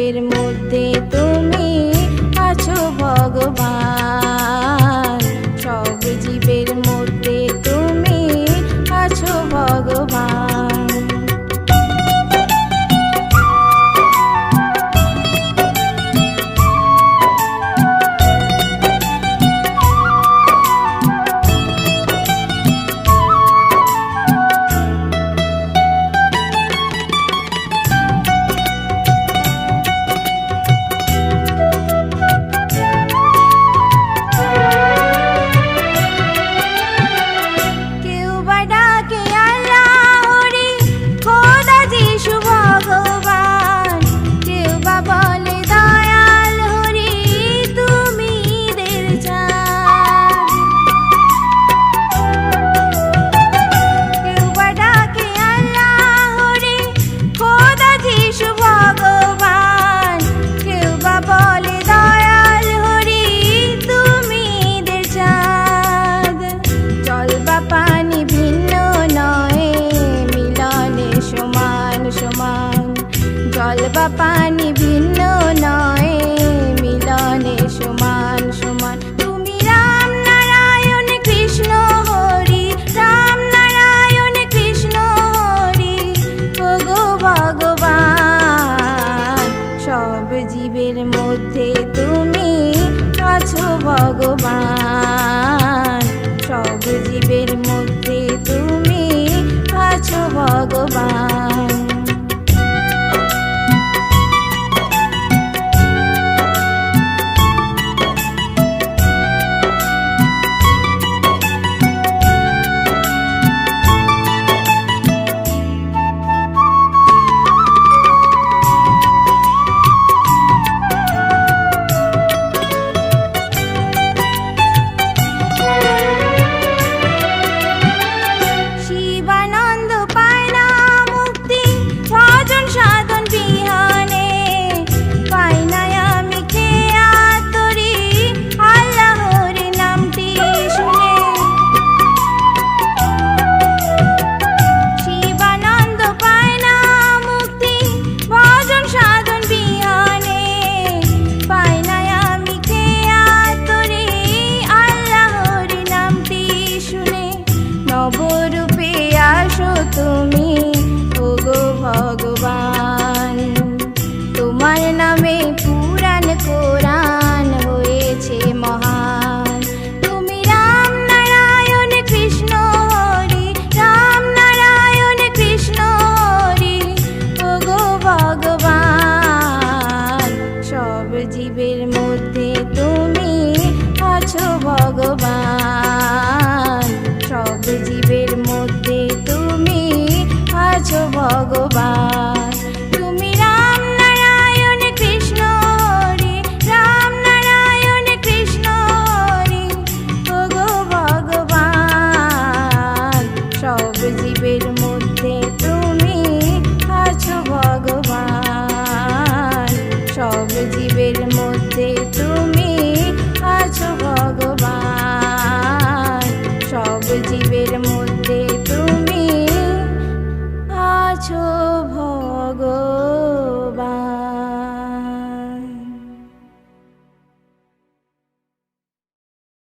জীবের মধ্যে তুমি আছো ভগবান, সব জীবের মধ্যে তুমি আছো ভগবান। জল বা পানি ভিন্ন নয়, মিলনে সমান সমান। তুমি রাম নারায়ণ কৃষ্ণ হরি, রাম নারায়ণ কৃষ্ণ হরি, ওগো ভগবান। সব জীবের মধ্যে তুমি আছো ভগবান, সব জীবের মধ্যে তুমি আছো ভগবান। তুমি ওগো ভগবান, তোমার নামে পুরাণ কোরআন হয়েছে মহান। তুমি রাম নারায়ণ কৃষ্ণ হরি, রাম নারায়ণ কৃষ্ণ হরি, ওগো ভগবান। সব জীবের মধ্যে তুমি আছো ভগবান, সব জীবের মধ্যে তুমি আছো ভগবান। তুমি রাম নারায়ণ কৃষ্ণ হরি, রাম নারায়ণ কৃষ্ণ হরি, ওগো ভগবান। সব জীবের মধ্যে তুমি আছো ভগবান, সব জীবের মধ্যে তুমি আছো ভগবান, সব জীবের